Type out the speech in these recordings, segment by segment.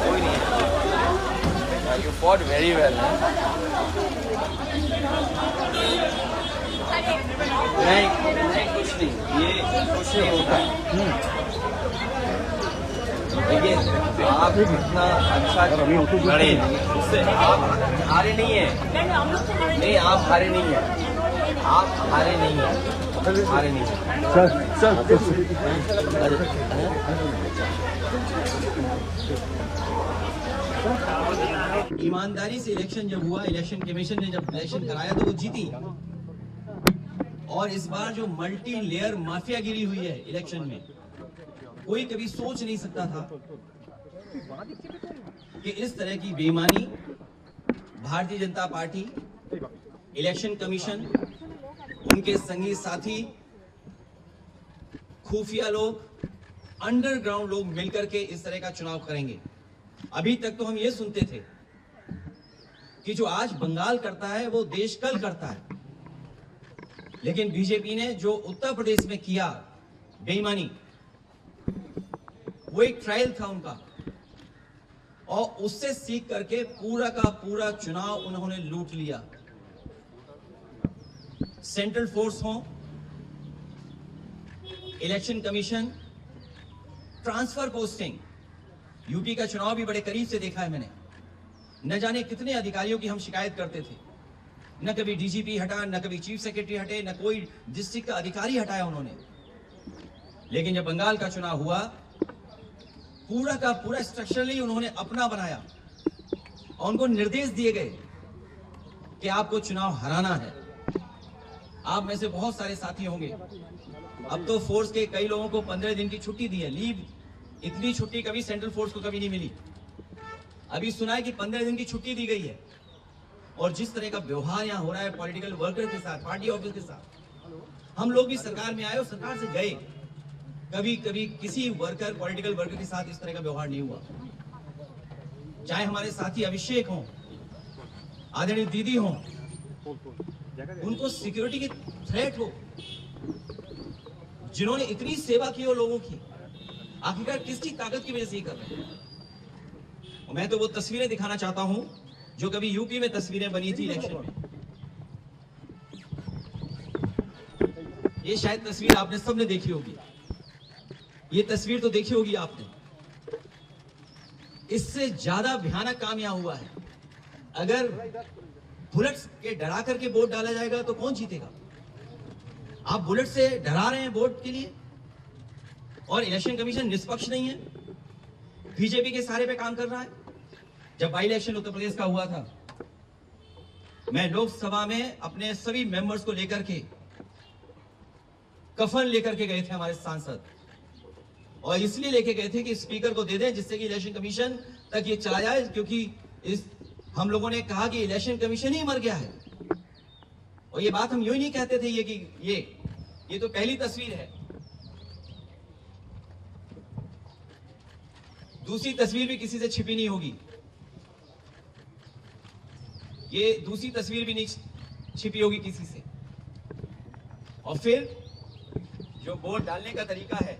कोई नहीं है। You fought very well. नहीं कुछ नहीं, ये कुछ नहीं होता। देखिए आप इतना अच्छा लड़े, उससे आप हारे नहीं है। नहीं आप हारे नहीं है, आप हारे नहीं है, हारे नहीं है। ईमानदारी से इलेक्शन जब हुआ, इलेक्शन कमीशन ने जब इलेक्शन कराया तो वो जीती। और इस बार जो मल्टी लेयर माफिया गिरी हुई है इलेक्शन में, कोई कभी सोच नहीं सकता था कि इस तरह की बेईमानी Bharatiya Janata party, election commission, उनके संगी साथी, खुफिया लोग, अंडरग्राउंड लोग मिलकर के इस तरह का चुनाव करेंगे। अभी तक तो हम ये सुनते थे कि जो आज बंगाल करता है वो देश कल करता है, लेकिन बीजेपी ने जो उत्तर प्रदेश में किया बेईमानी, वो एक ट्रायल था उनका, और उससे सीख करके पूरा का पूरा चुनाव उन्होंने लूट लिया। सेंट्रल फोर्स हो, election commission, transfer posting, UP का चुनाव भी बड़े करीब से देखा है मैंने। न जाने कितने अधिकारियों की हम शिकायत करते थे, न कभी डीजीपी हटा, न कभी चीफ सेक्रेटरी हटे, न कोई डिस्ट्रिक्ट का अधिकारी हटाया उन्होंने। लेकिन जब बंगाल का चुनाव हुआ, पूरा का पूरा स्ट्रक्चरली उन्होंने अपना बनाया और उनको निर्देश दिए गए कि आपको चुनाव हराना है। आप में से बहुत सारे साथी होंगे, अब तो फोर्स के कई लोगों को 15 दिन की छुट्टी दी है, लीव। इतनी छुट्टी कभी सेंट्रल फोर्स को कभी नहीं मिली। अभी सुना है कि 15 दिन की छुट्टी दी गई है। और जिस तरह का व्यवहार यहाँ हो रहा है पॉलिटिकल वर्कर के साथ, पार्टी ऑफिस के साथ, हम लोग भी सरकार में आए और सरकार से गए, कभी कभी किसी वर्कर, पॉलिटिकल वर्कर के साथ इस तरह का व्यवहार नहीं हुआ। चाहे हमारे साथी अभिषेक हों, आदरणीय दीदी हों, उनको सिक्योरिटी की थ्रेट हो, जिन्होंने इतनी सेवा की हो लोगों की, आखिरकार किसकी ताकत की वजह से ही कर रहे हैं। और मैं तो वो तस्वीरें दिखाना चाहता हूं जो कभी यूपी में तस्वीरें बनी थी इलेक्शन में। ये शायद तस्वीर आपने सबने देखी होगी, ये तस्वीर तो देखी होगी आपने। इससे ज्यादा भयानक काम यहां हुआ है। अगर बुलेट्स के डरा करके वोट डाला जाएगा तो कौन जीतेगा? आप बुलेट से डरा रहे हैं वोट के लिए, और इलेक्शन कमीशन निष्पक्ष नहीं है, बीजेपी के सहारे पे काम कर रहा है। जब बाई इलेक्शन उत्तर प्रदेश का हुआ था, मैं लोकसभा में अपने सभी मेंबर्स को लेकर के, कफन लेकर के गए थे हमारे सांसद, और इसलिए लेके गए थे कि स्पीकर को दे दें जिससे कि इलेक्शन कमीशन तक ये चला जाए, क्योंकि हम लोगों ने कहा कि इलेक्शन कमीशन ही मर गया है। और ये बात हम यूं ही नहीं कहते थे ये तो पहली तस्वीर है। दूसरी तस्वीर भी किसी से छिपी नहीं होगी, ये दूसरी तस्वीर भी नहीं छिपी होगी किसी से। और फिर जो वोट डालने का तरीका है,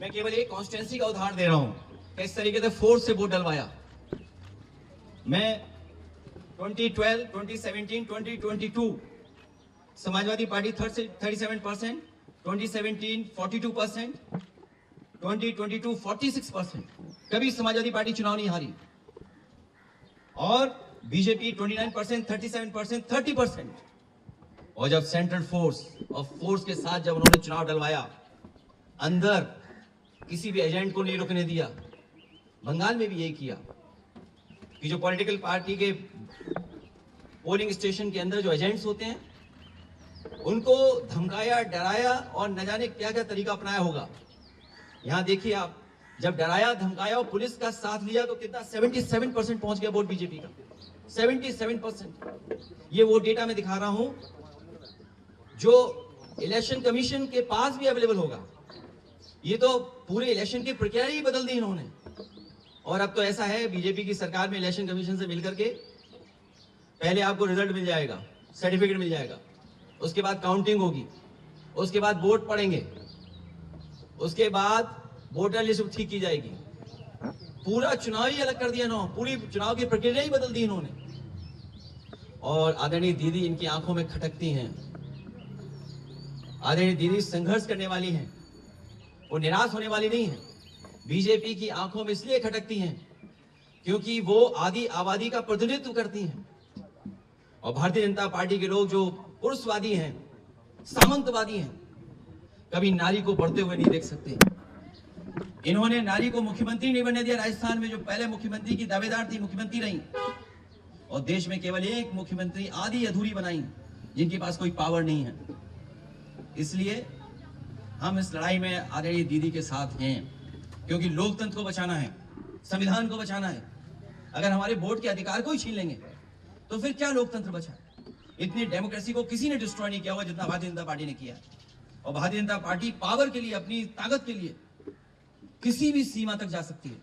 मैं केवल एक कॉन्स्टिट्यूंसी का उदाहरण दे रहा हूं कि इस तरीके से फोर्स से वोट डलवाया। मैं 2012, 2017, 2022 समाजवादी पार्टी 37%, 2017 42%, 2022 46%, कभी समाजवादी पार्टी चुनाव नहीं हारी। और बीजेपी 29%, 37%, 30%। और जब सेंट्रल फोर्स और फोर्स के साथ जब उन्होंने चुनाव डलवाया, अंदर किसी भी एजेंट को नहीं रुकने दिया। बंगाल में भी यही किया कि जो पॉलिटिकल पार्टी के पोलिंग स्टेशन के अंदर जो एजेंट्स होते हैं, उनको धमकाया, डराया और न जाने क्या क्या तरीका अपनाया होगा। यहां देखिए आप, जब डराया, धमकाया और पुलिस का साथ लिया तो कितना 77% पहुंच गया वोट बीजेपी का, 77%। ये वो डेटा मैं दिखा रहा हूं जो इलेक्शन कमीशन के पास भी अवेलेबल होगा। ये तो पूरे इलेक्शन की प्रक्रिया ही बदल दी इन्होंने। और अब तो ऐसा है, बीजेपी की सरकार में इलेक्शन कमीशन से मिलकर के पहले आपको रिजल्ट मिल जाएगा, सर्टिफिकेट मिल जाएगा, उसके बाद काउंटिंग होगी, उसके बाद वोट पड़ेंगे, उसके बाद वोटर लिस्ट ठीक की जाएगी। पूरा चुनाव ही अलग कर दिया इन्होंने, पूरी चुनाव की प्रक्रिया ही बदल दी इन्होंने। और आदरणीय दीदी इनकी आंखों में खटकती हैं। आदरणीय दीदी संघर्ष करने वाली हैं, वो निराश होने वाली नहीं है। बीजेपी की आंखों में इसलिए खटकती हैं क्योंकि वो आदि आबादी का प्रतिनिधित्व करती हैं। और भारतीय जनता पार्टी के लोग जो पुरुषवादी हैं, सामंतवादी हैं, कभी नारी को बढ़ते हुए नहीं देख सकते। इन्होंने नारी को मुख्यमंत्री नहीं बनने दिया। राजस्थान में जो पहले मुख्यमंत्री की दावेदार थी, मुख्यमंत्री रही, और देश में केवल एक मुख्यमंत्री आधी अधूरी बनाई, जिनके पास कोई पावर नहीं है। इसलिए हम इस लड़ाई में आदरणीय दीदी के साथ हैं, क्योंकि लोकतंत्र को बचाना है, संविधान को बचाना है। अगर हमारे वोट के अधिकार को ही छीन लेंगे तो फिर क्या लोकतंत्र बचा? इतनी डेमोक्रेसी को किसी ने डिस्ट्रॉय नहीं किया हुआ जितना भारतीय जनता पार्टी ने किया है। और भारतीय जनता पार्टी पावर के लिए, अपनी ताकत के लिए किसी भी सीमा तक जा सकती है,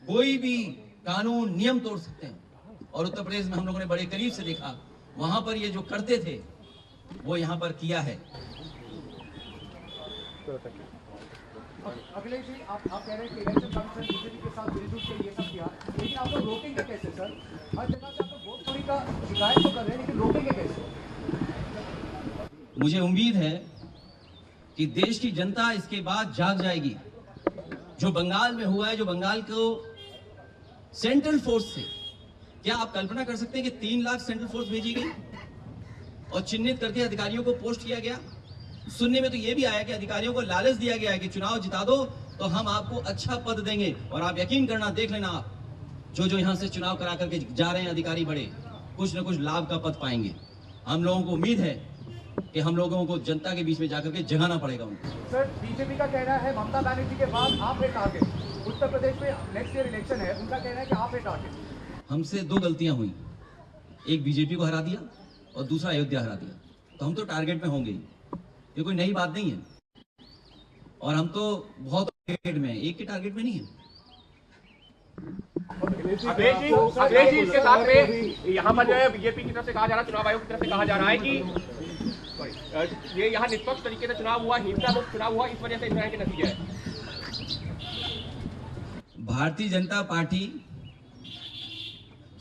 कोई भी कानून नियम तोड़ सकते हैं। और उत्तर प्रदेश में हम लोगों ने बड़े करीब से देखा, वहां पर ये जो करते थे वो यहां पर किया है। अखिलेश जी, आप कह रहे हैं कि इलेक्शन कमीशन बीजेपी के साथ मिलजुल के ये सब किया, लेकिन आप लोग रोकेंगे कैसे सर? हर जगह से आप लोग वोट चोरी का शिकायत तो कर रहे हैं, लेकिन रोकेंगे कैसे? मुझे उम्मीद है कि देश की जनता इसके बाद जाग जाएगी। जो बंगाल में हुआ है, जो बंगाल को सेंट्रल फोर्स से, क्या आप कल्पना कर सकते हैं कि 3 लाख सेंट्रल फोर्स भेजी गई और चिन्हित करके अधिकारियों को पोस्ट किया गया? सुनने में तो यह भी आया कि अधिकारियों को लालच दिया गया है कि चुनाव जिता दो तो हम आपको अच्छा पद देंगे। और आप यकीन करना, देख लेना, आप जो यहां से चुनाव करा करके जा रहे हैं अधिकारी बड़े, कुछ न कुछ लाभ का पद पाएंगे। हम लोगों को उम्मीद है कि हम लोगों को जनता के बीच में जाकर के जगाना पड़ेगा उनको। सर, बीजेपी का कहना है ममता बनर्जी के बाद आप है टारगेट। उत्तर प्रदेश में नेक्स्ट ईयर इलेक्शन है, उनका कहना है कि आप है टारगेट। हमसे 2 गलतियां हुई, एक बीजेपी को हरा दिया और दूसरा अयोध्या हरा दिया, तो हम तो टारगेट में होंगे ही। ये कोई नई बात नहीं है, और हम तो बहुत टारगेट में, एक के टारगेट में नहीं है। अखिलेश जी, इसके साथ में यहाँ पर जो है बीजेपी की तरफ से कहा जा रहा है, चुनाव आयोग की तरफ से कहा जा रहा है कि ये यहाँ निष्पक्ष तरीके से चुनाव हुआ, हिंसा मुक्त चुनाव हुआ, इस वजह से इस तरह के नतीजे हैं। भारतीय जनता पार्टी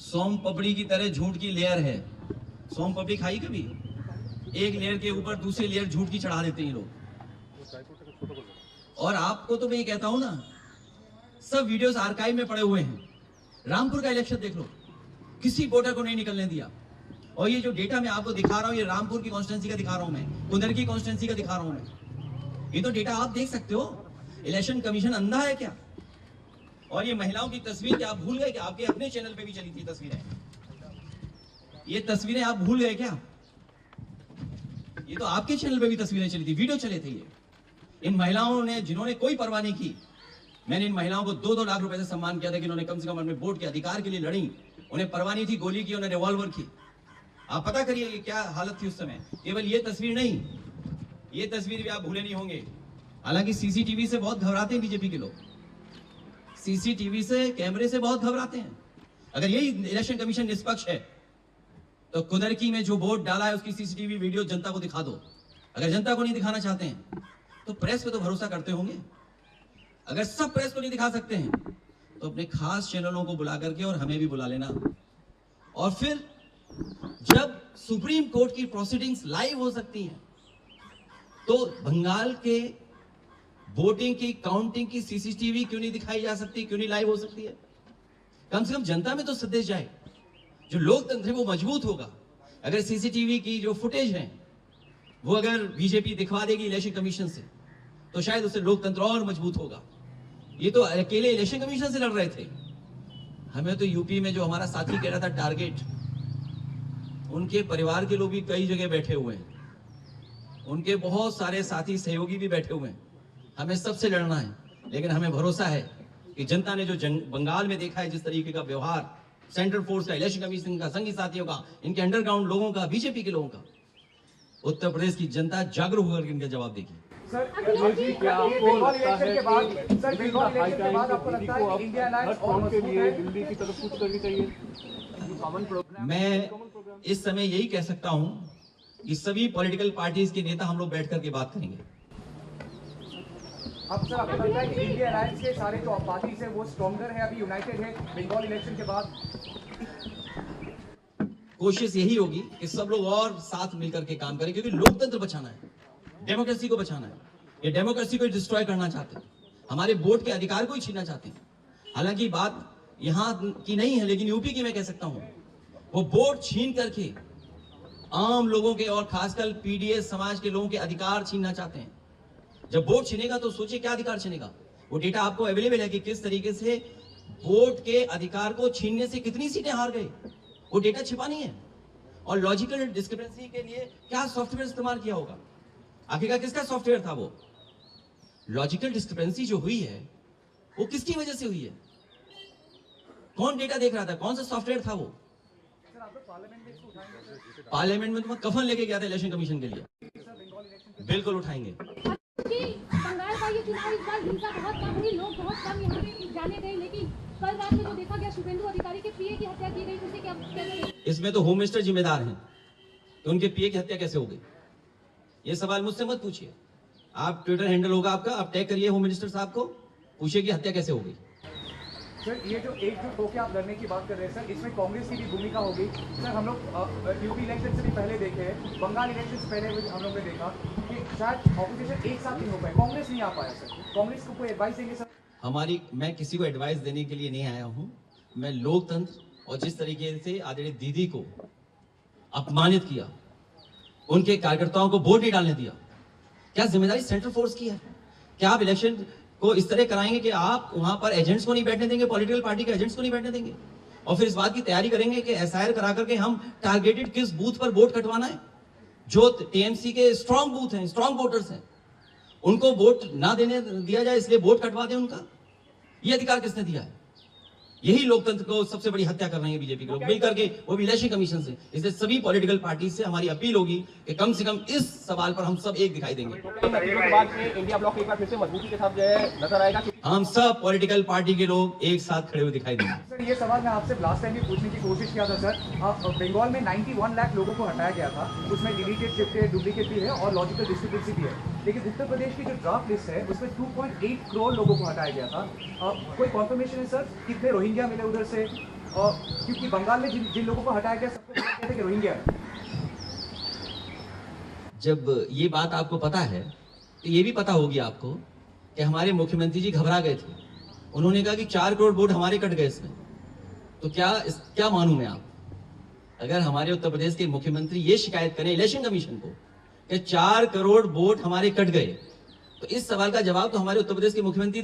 सोम पपड़ी की तरह झूठ की लेयर है। सोम पपड़ी खाई कभी? एक लेयर के ऊपर दूसरी लेयर झूठ की चढ़ा देते हैं लोग। और आपको तो मैं ये कहता हूं ना, सब वीडियोस आर्काइव में पड़े हुए हैं। रामपुर का इलेक्शन देख लो, किसी वोटर को नहीं निकलने दिया। और ये जो डेटा मैं आपको दिखा रहा हूं, ये रामपुर की कॉन्स्टिट्यूंसी का दिखा रहा हूं मैं, कुंदर की कॉन्स्टिट्यूंसी का दिखा रहा हूं मैं। ये तो डेटा आप देख सकते हो। इलेक्शन कमीशन अंधा है क्या? और ये महिलाओं की तस्वीर क्या आप भूल गए? कि आपके अपने चैनल पे भी चली थी तस्वीरें, ये तस्वीरें आप भूल गए क्या? ये तो आपके चैनल पे भी तस्वीरें चली थी, वीडियो चले थे। ये इन महिलाओं ने, जिन्होंने कोई परवाह नहीं की, मैंने इन महिलाओं को 2-2 लाख रुपए से सम्मान किया था कि इन्होंने कम से कम अपने वोट के अधिकार के लिए लड़ी। उन्हें परवाह नहीं थी गोली की, उन्हें रिवॉल्वर की। आप पता करिए कि क्या हालत थी उस समय। केवल ये तस्वीर नहीं, ये तस्वीर भी आप भूले नहीं होंगे। हालांकि सीसीटीवी से बहुत घबराते हैं बीजेपी के लोग, सीसीटीवी से, कैमरे से बहुत घबराते हैं। अगर यही इलेक्शन कमीशन निष्पक्ष है तो कुदरकी में जो वोट डाला है उसकी सीसीटीवी वीडियो जनता को दिखा दो। अगर जनता को नहीं दिखाना चाहते हैं तो प्रेस पे तो भरोसा करते होंगे। अगर सब प्रेस को नहीं दिखा सकते हैं तो अपने खास चैनलों को बुला करके और हमें भी बुला लेना। और फिर जब सुप्रीम कोर्ट की प्रोसीडिंग्स लाइव हो सकती हैं तो बंगाल के वोटिंग की, काउंटिंग की सीसीटीवी क्यों नहीं दिखाई जा सकती, क्यों नहीं लाइव हो सकती है? कम से कम जनता में तो संदेश जाए। जो लोकतंत्र है वो मजबूत होगा। अगर सीसीटीवी की जो फुटेज है वो अगर बीजेपी दिखवा देगी इलेक्शन कमीशन से तो शायद उससे लोकतंत्र और मजबूत होगा। ये तो अकेले इलेक्शन कमीशन से लड़ रहे थे। हमें तो यूपी में जो हमारा साथी कह रहा था टारगेट, उनके परिवार के लोग भी कई जगह बैठे हुए हैं, उनके बहुत सारे साथी सहयोगी भी बैठे हुए हैं। हमें सबसे लड़ना है, लेकिन हमें भरोसा है कि जनता ने जो बंगाल में देखा है, जिस तरीके का व्यवहार सेंट्रल फोर्स का, इलेक्शन कमीशन का, संघी साथियों का, इनके अंडरग्राउंड लोगों का, बीजेपी के लोगों का, उत्तर प्रदेश की जनता जागरूक होकर इनका जवाब देगी। सर, बंगाल इलेक्शन के बाद, सर, बंगाल इलेक्शन के बाद आपको लगता है कि इंडिया अलायंस और मजबूत है? दिल्ली की तरफ कुछ करनी चाहिए। मैं इस समय यही कह सकता हूं कि सभी पॉलिटिकल पार्टीज के नेता हम लोग बैठ करके बात करेंगे। अब सर आपको लगता है कि इंडिया अलायंस के सारे जो पार्टीज है वो स्ट्रॉन्गर है, अभी यूनाइटेड है बंगाल इलेक्शन के बाद? कोशिश यही होगी कि सब लोग और साथ मिलकर के काम करें, क्योंकि लोकतंत्र बचाना है, डेमोक्रेसी को बचाना है। ये डेमोक्रेसी को डिस्ट्रॉय करना चाहते हैं, हमारे वोट के अधिकार को ही छीनना चाहते हैं। हालांकि बात यहाँ की नहीं है, लेकिन यूपी की मैं कह सकता हूँ, वो वोट छीन करके आम लोगों के और खासकर पीडीएस समाज के लोगों के अधिकार छीनना चाहते हैं। जब वोट छीनेगा तो सोचिए क्या अधिकार छीनेगा। वो डेटा आपको अवेलेबल है कि किस तरीके से वोट के अधिकार को छीनने से कितनी सीटें हार गए, वो डेटा छिपा नहीं है। और लॉजिकल डिस्क्रिपेंसी के लिए क्या सॉफ्टवेयर इस्तेमाल किया होगा, आखिरकार किसका सॉफ्टवेयर था वो? लॉजिकल डिस्क्रिपेंसी जो हुई है वो किसकी वजह से हुई है? कौन डेटा देख रहा था, कौन सा सॉफ्टवेयर था वो? सर आप लोग पार्लियामेंट में इसको उठाएंगे सर? पार्लियामेंट में तो मैं कफन लेके गया था इलेक्शन कमीशन के लिए, बंगाल इलेक्शन बिल्कुल उठाएंगे। कि बंगाल का ये चुनाव इस बार हिंसा बहुत कम हुई, लोग बहुत कम यहाँ पे जाने गए, लेकिन कल रात में जो देखा गया शुभेंदु अधिकारी के पीए की हत्या की गई, उसे क्या कहते? इसमें तो होम मिनिस्टर जिम्मेदार हैं, तो उनके पीए की हत्या कैसे हो गई? ये सवाल मुझसे मत पूछिए। आप ट्विटर हैंडल होगा आपका, आप टैग करिए होम मिनिस्टर साहब को, पूछिए कि हत्या कैसे हो गई। सर ये जो एकजुट होकर आप लड़ने की बात कर रहे हैं सर, इसमें कांग्रेस की भी भूमिका होगी सर। हम लोग यूपी इलेक्शन से भी पहले देखे हैं, बंगाल इलेक्शन से पहले हम लोग ने देखा कि शायद ऑपोजिशन एक साथ नहीं हो पाए, कांग्रेस नहीं आ पाया सर। कांग्रेस को कोई एडवाइस देंगे सर? मैं किसी को एडवाइस देने के लिए नहीं आया हूं। मैं लोकतंत्र और जिस तरीके से आदरणीय दीदी को अपमानित किया, उनके कार्यकर्ताओं को वोट नहीं डालने दिया, क्या जिम्मेदारी सेंट्रल फोर्स की है? क्या आप इलेक्शन को इस तरह कराएंगे कि आप वहां पर एजेंट्स को नहीं बैठने देंगे, पॉलिटिकल पार्टी के एजेंट्स को नहीं बैठने देंगे, और फिर इस बात की तैयारी करेंगे कि एसआईआर करा करके हम टारगेटेड किस बूथ पर वोट कटवाना है? जो टीएमसी के स्ट्रांग बूथ हैं, स्ट्रांग वोटर्स हैं, उनको वोट ना देने दिया जाए, इसलिए वोट कटवा दें उनका? ये अधिकार किसने दिया है? यही लोकतंत्र को सबसे बड़ी हत्या कर रहे हैं बीजेपी के लोग मिल करके, वो भी इलेक्शन कमीशन से। इसलिए सभी पॉलिटिकल पार्टी से हमारी अपील होगी कि कम से कम इस सवाल पर हम सब एक दिखाई देंगे। के बाद में इंडिया ब्लॉक एक बार फिर से मजबूती के साथ जो है नजर आएगा। हम सब पॉलिटिकल पार्टी के लोग एक साथ खड़े हुए दिखाई देंगे। सर ये सवाल मैं आपसे लास्ट टाइम भी पूछने की कोशिश किया था सर। बंगाल में 91 लाख लोगों को हटाया गया था, उसमें डिलीटेड शिफ्ट है, डुप्लीकेट भी है और लॉजिकल डिस्क्रिपेंसी भी है। लेकिन उत्तर प्रदेश की जो ड्राफ्ट लिस्ट है उसमें 2.8 करोड़ लोगों को हटाया गया था। कोई कॉन्फर्मेशन है सर कितने रोहिंग्या मिले उधर से? क्योंकि बंगाल में जिन लोगों को हटाया गया सबको कहते हैं कि रोहिंग्या है। जब ये बात आपको पता है तो ये भी पता होगी आपको कि हमारे मुख्यमंत्री जी घबरा गए थे। उन्होंने कहा कि 4 करोड़ वोट हमारे कट गए इसमें। तो क्या मानूं मैं आप? अगर हमारे उत्तर प्रदेश के मुख्यमंत्री ये शिकायत करें इलेक्शन कमीशन को कि 4 करोड़ वोट हमारे कट गए, तो इस सवाल का जवाब तो हमारे उत्तर प्रदेश के मुख्यमंत्री